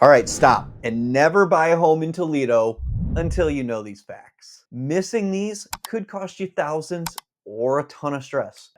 All right, stop and never buy a home in Toledo until you know these facts. Missing these could cost you thousands or a ton of stress.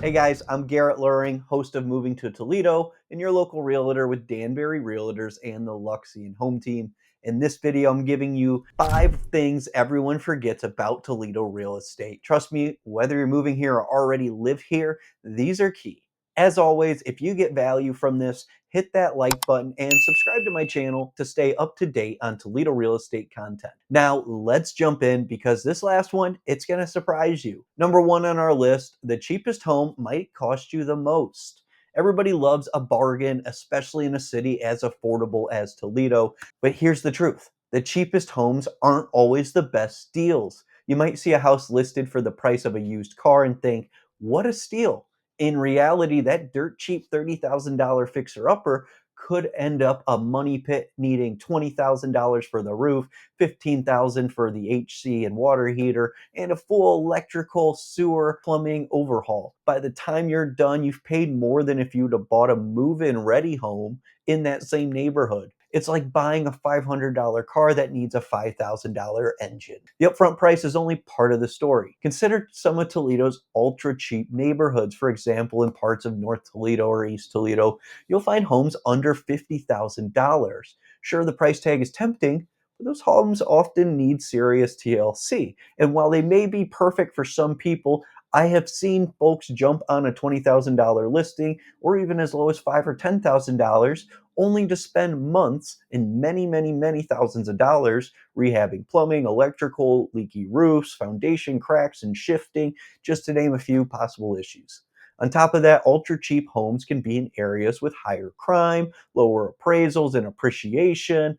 Hey guys, I'm Garrett Luhring, host of Moving to Toledo, and your local realtor with Danberry Realtors and the Luxion home team. In this video, I'm giving you 5 things everyone forgets about Toledo real estate. Trust me, whether you're moving here or already live here, these are key. As always, if you get value from this, hit that like button and subscribe to my channel to stay up to date on Toledo real estate content. Now, let's jump in because this last one, it's going to surprise you. Number 1 on our list, the cheapest home might cost you the most. Everybody loves a bargain, especially in a city as affordable as Toledo. But here's the truth. The cheapest homes aren't always the best deals. You might see a house listed for the price of a used car and think, what a steal. In reality, that dirt cheap $30,000 fixer-upper could end up a money pit needing $20,000 for the roof, $15,000 for the HC and water heater, and a full electrical, sewer, plumbing overhaul. By the time you're done, you've paid more than if you'd have bought a move-in ready home in that same neighborhood. It's like buying a $500 car that needs a $5,000 engine. The upfront price is only part of the story. Consider some of Toledo's ultra cheap neighborhoods. For example, in parts of North Toledo or East Toledo, you'll find homes under $50,000. Sure, the price tag is tempting, but those homes often need serious TLC. And while they may be perfect for some people, I have seen folks jump on a $20,000 listing or even as low as $5,000 or $10,000 only to spend months and many thousands of dollars rehabbing plumbing, electrical, leaky roofs, foundation cracks, and shifting, just to name a few possible issues. On top of that, ultra cheap homes can be in areas with higher crime, lower appraisals and appreciation,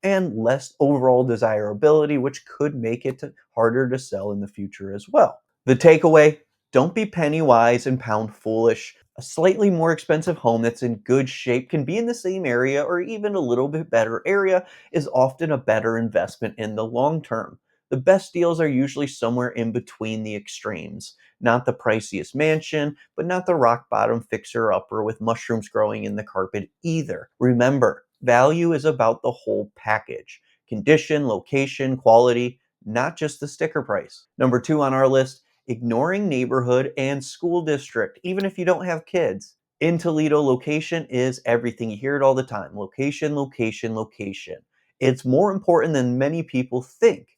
and less overall desirability, which could make it harder to sell in the future as well. The takeaway, don't be penny wise and pound foolish. A slightly more expensive home that's in good shape can be in the same area or even a little bit better area is often a better investment in the long term. The best deals are usually somewhere in between the extremes. Not the priciest mansion, but not the rock bottom fixer upper with mushrooms growing in the carpet either. Remember, value is about the whole package. Condition, location, quality, not just the sticker price. Number 2 on our list, ignoring neighborhood and school district, even if you don't have kids. In Toledo, location is everything. You hear it all the time. Location, location, location. It's more important than many people think.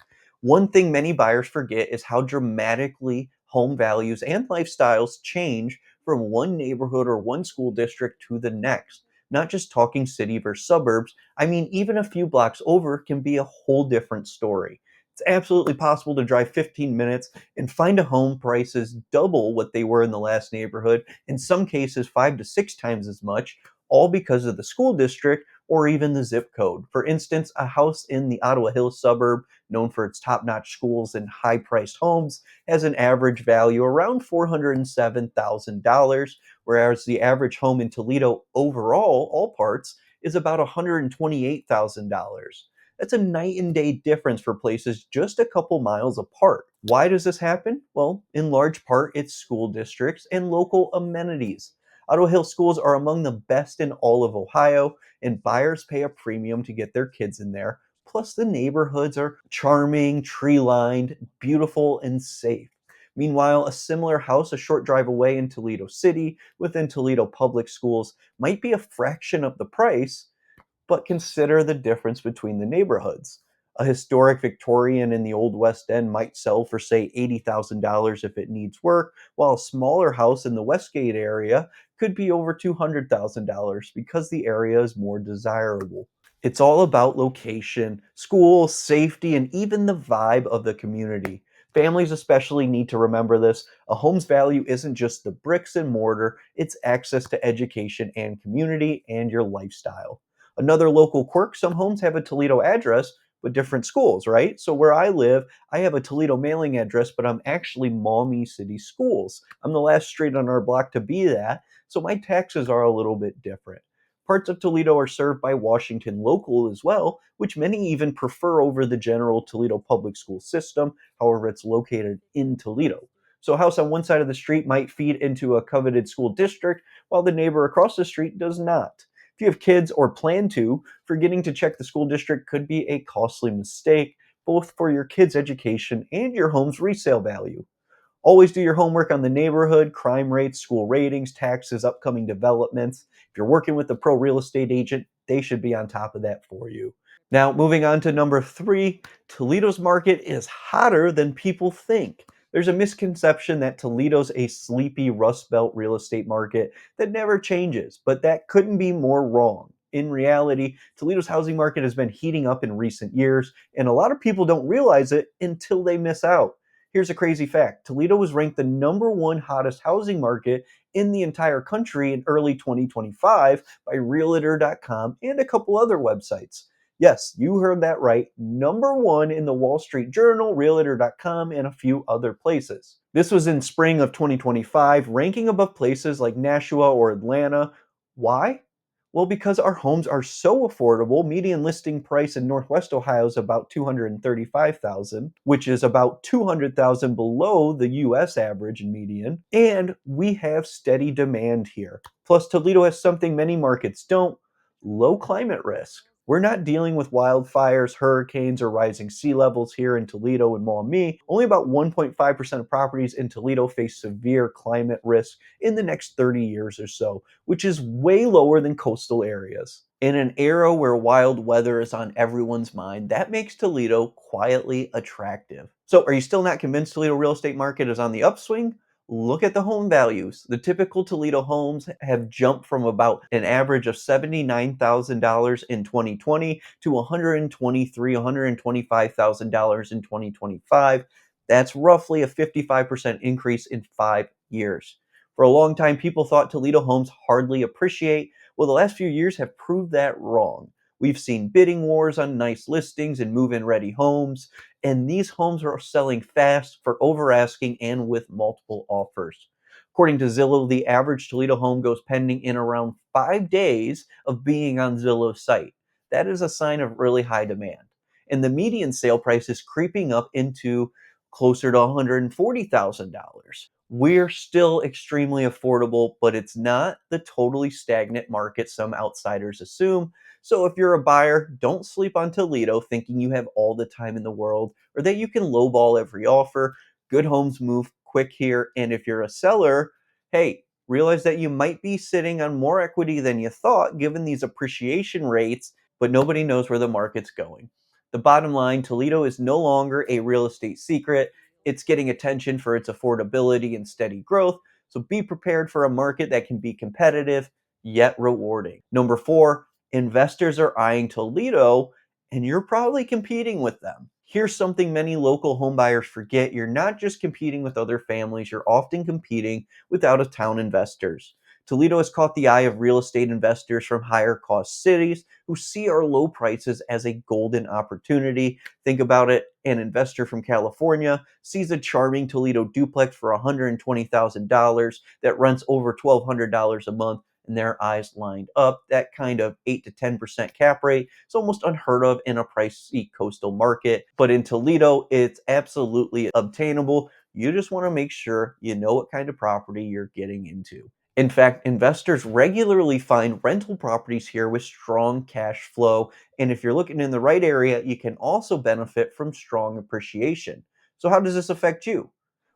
One thing many buyers forget is how dramatically home values and lifestyles change from one neighborhood or one school district to the next. Not just talking city versus suburbs. I mean, even a few blocks over can be a whole different story. It's absolutely possible to drive 15 minutes and find a home prices double what they were in the last neighborhood, in some cases 5 to 6 times as much, all because of the school district or even the zip code. For instance, a house in the Ottawa Hills suburb, known for its top-notch schools and high-priced homes, has an average value around $407,000, whereas the average home in Toledo overall, all parts, is about $128,000. That's a night and day difference for places just a couple miles apart. Why does this happen? Well, in large part, it's school districts and local amenities. Ottawa Hills schools are among the best in all of Ohio, and buyers pay a premium to get their kids in there. Plus, the neighborhoods are charming, tree lined, beautiful, and safe. Meanwhile, a similar house a short drive away in Toledo City within Toledo Public Schools might be a fraction of the price, but consider the difference between the neighborhoods. A historic Victorian in the Old West End might sell for, say, $80,000 if it needs work, while a smaller house in the Westgate area could be over $200,000 because the area is more desirable. It's all about location, school, safety, and even the vibe of the community. Families especially need to remember this. A home's value isn't just the bricks and mortar, it's access to education and community and your lifestyle. Another local quirk, some homes have a Toledo address, but different schools, right? So where I live, I have a Toledo mailing address, but I'm actually Maumee City Schools. I'm the last street on our block to be that, so my taxes are a little bit different. Parts of Toledo are served by Washington Local as well, which many even prefer over the general Toledo public school system. However, it's located in Toledo. So a house on one side of the street might feed into a coveted school district, while the neighbor across the street does not. If you have kids or plan to, forgetting to check the school district could be a costly mistake, both for your kids' education and your home's resale value. Always do your homework on the neighborhood, crime rates, school ratings, taxes, upcoming developments. If you're working with a pro real estate agent, they should be on top of that for you. Now, moving on to number three, Toledo's market is hotter than people think. There's a misconception that Toledo's a sleepy Rust Belt real estate market that never changes, but that couldn't be more wrong. In reality, Toledo's housing market has been heating up in recent years, and a lot of people don't realize it until they miss out. Here's a crazy fact: Toledo was ranked the number one hottest housing market in the entire country in early 2025 by Realtor.com and a couple other websites. Yes, you heard that right. Number one in the Wall Street Journal, Realtor.com, and a few other places. This was in spring of 2025, ranking above places like Nashua or Atlanta. Why? Well, because our homes are so affordable. Median listing price in Northwest Ohio is about 235,000, which is about 200,000 below the US average and median, and we have steady demand here. Plus Toledo has something many markets don't: low climate risk. We're not dealing with wildfires, hurricanes, or rising sea levels here in Toledo and Maumee. Only about 1.5% of properties in Toledo face severe climate risk in the next 30 years or so, which is way lower than coastal areas. In an era where wild weather is on everyone's mind, that makes Toledo quietly attractive. So, are you still not convinced Toledo real estate market is on the upswing? Look at the home values. The typical Toledo homes have jumped from about an average of $79,000 in 2020 to $123,000, $125,000 in 2025. That's roughly a 55% increase in 5 years. For a long time, people thought Toledo homes hardly appreciate. Well, the last few years have proved that wrong. We've seen bidding wars on nice listings and move in ready homes, and these homes are selling fast for over asking and with multiple offers. According to Zillow, the average Toledo home goes pending in around 5 days of being on Zillow's site. That is a sign of really high demand. And the median sale price is creeping up into closer to $140,000. We're still extremely affordable, but it's not the totally stagnant market some outsiders assume. So if you're a buyer, don't sleep on Toledo thinking you have all the time in the world or that you can lowball every offer. Good homes move quick here. And if you're a seller, hey, realize that you might be sitting on more equity than you thought given these appreciation rates, but nobody knows where the market's going. The bottom line: Toledo is no longer a real estate secret. It's getting attention for its affordability and steady growth. So be prepared for a market that can be competitive yet rewarding. Number four, investors are eyeing Toledo, and you're probably competing with them. Here's something many local homebuyers forget: you're not just competing with other families, you're often competing with out of town investors. Toledo has caught the eye of real estate investors from higher cost cities who see our low prices as a golden opportunity. Think about it: an investor from California sees a charming Toledo duplex for $120,000 that rents over $1,200 a month, and their eyes lined up. That kind of 8 to 10% cap rate is almost unheard of in a pricey coastal market. But in Toledo, it's absolutely obtainable. You just want to make sure you know what kind of property you're getting into. In fact, investors regularly find rental properties here with strong cash flow. And if you're looking in the right area, you can also benefit from strong appreciation. So, how does this affect you?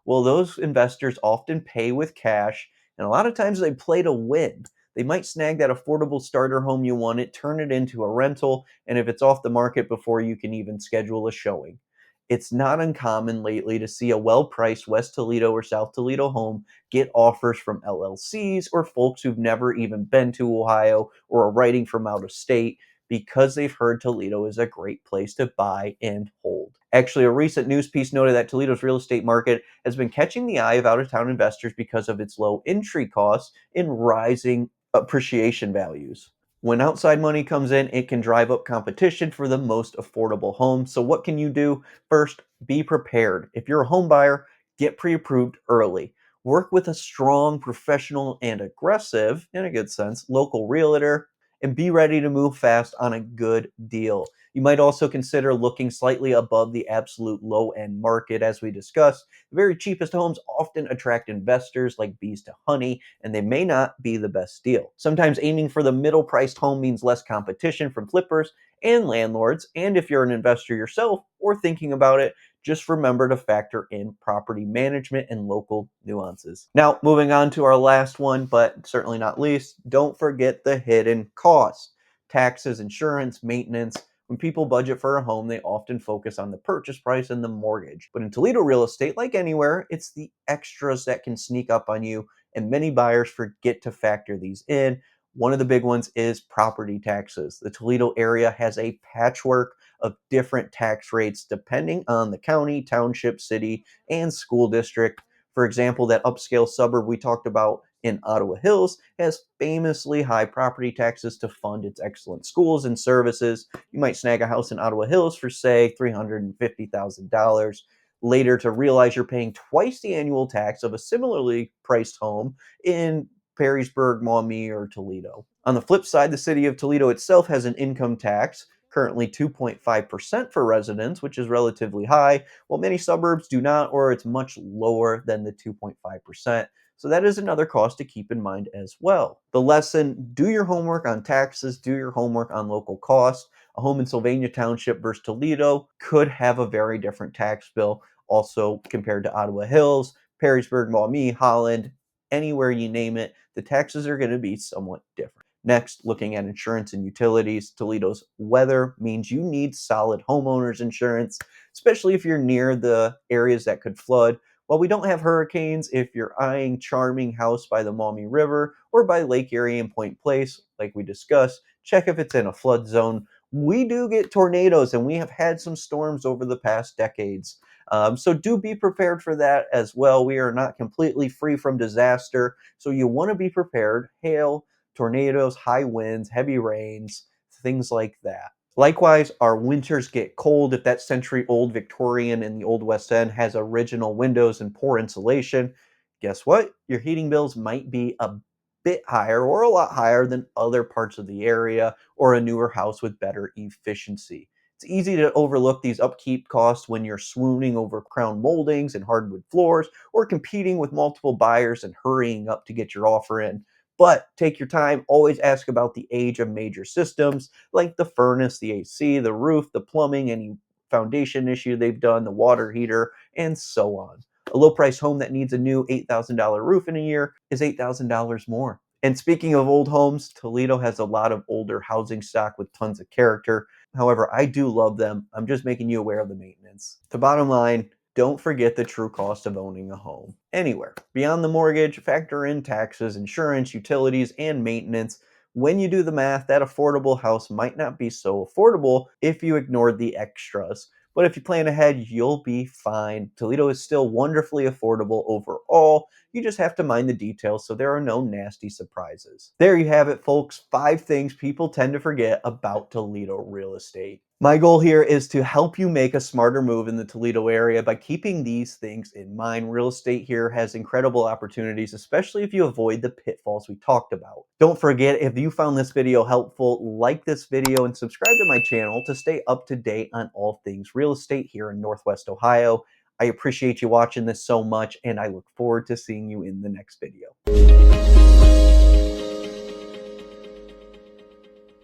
Well, those investors often pay with cash, and a lot of times they play to win. They might snag that affordable starter home you wanted, turn it into a rental, and if it's off the market before you can even schedule a showing. It's not uncommon lately to see a well priced West Toledo or South Toledo home get offers from LLCs or folks who've never even been to Ohio or are writing from out of state because they've heard Toledo is a great place to buy and hold. Actually, a recent news piece noted that Toledo's real estate market has been catching the eye of out of town investors because of its low entry costs and rising appreciation values. When outside money comes in, it can drive up competition for the most affordable homes. So, what can you do? First, be prepared. If you're a home buyer, get pre approved early. Work with a strong, professional, and aggressive, in a good sense, local realtor. and be ready to move fast on a good deal. You might also consider looking slightly above the absolute low end market. As we discussed, the very cheapest homes often attract investors like bees to honey, and they may not be the best deal. Sometimes aiming for the middle priced home means less competition from flippers and landlords. And if you're an investor yourself or thinking about it, just remember to factor in property management and local nuances. Now, moving on to our last one, but certainly not least, don't forget the hidden costs: taxes, insurance, maintenance. When people budget for a home, they often focus on the purchase price and the mortgage. But in Toledo real estate, like anywhere, it's the extras that can sneak up on you, and many buyers forget to factor these in. One of the big ones is property taxes. The Toledo area has a patchwork of different tax rates depending on the county, township, city, and school district. For example, that upscale suburb we talked about in Ottawa Hills has famously high property taxes to fund its excellent schools and services. You might snag a house in Ottawa Hills for, say, $350,000. Later, to realize you're paying twice the annual tax of a similarly priced home in Perrysburg, Maumee, or Toledo. On the flip side, the city of Toledo itself has an income tax, currently 2.5% for residents, which is relatively high, while many suburbs do not, or it's much lower than the 2.5%. So that is another cost to keep in mind as well. The lesson: do your homework on taxes, do your homework on local costs. A home in Sylvania Township versus Toledo could have a very different tax bill, also compared to Ottawa Hills, Perrysburg, Maumee, Holland, anywhere you name it, the taxes are going to be somewhat different. Next, looking at insurance and utilities. Toledo's weather means you need solid homeowners insurance, especially if you're near the areas that could flood. While we don't have hurricanes, if you're eyeing charming house by the Maumee River or by Lake Erie and Point Place, like we discussed, check if it's in a flood zone. We do get tornadoes, and we have had some storms over the past decades. So do be prepared for that as well. We are not completely free from disaster, so you want to be prepared. Hail, tornadoes, high winds, heavy rains, things like that. Likewise, our winters get cold. If that century-old Victorian in the Old West End has original windows and poor insulation, guess what? Your heating bills might be a bit higher or a lot higher than other parts of the area or a newer house with better efficiency. It's easy to overlook these upkeep costs when you're swooning over crown moldings and hardwood floors or competing with multiple buyers and hurrying up to get your offer in. But take your time. Always ask about the age of major systems like the furnace, the AC, the roof, the plumbing, any foundation issue they've done, the water heater, and so on. A low price home that needs a new $8,000 roof in a year is $8,000 more. And speaking of old homes, Toledo has a lot of older housing stock with tons of character. However, I do love them. I'm just making you aware of the maintenance. The bottom line: don't forget the true cost of owning a home anywhere. Beyond the mortgage, factor in taxes, insurance, utilities, and maintenance. When you do the math, that affordable house might not be so affordable if you ignored the extras. But if you plan ahead, you'll be fine. Toledo is still wonderfully affordable overall. You just have to mind the details so there are no nasty surprises. There you have it, folks. 5 things people tend to forget about Toledo real estate. My goal here is to help you make a smarter move in the Toledo area by keeping these things in mind. Real estate here has incredible opportunities, especially if you avoid the pitfalls we talked about. Don't forget, if you found this video helpful, like this video and subscribe to my channel to stay up to date on all things real estate here in Northwest Ohio. I appreciate you watching this so much, and I look forward to seeing you in the next video.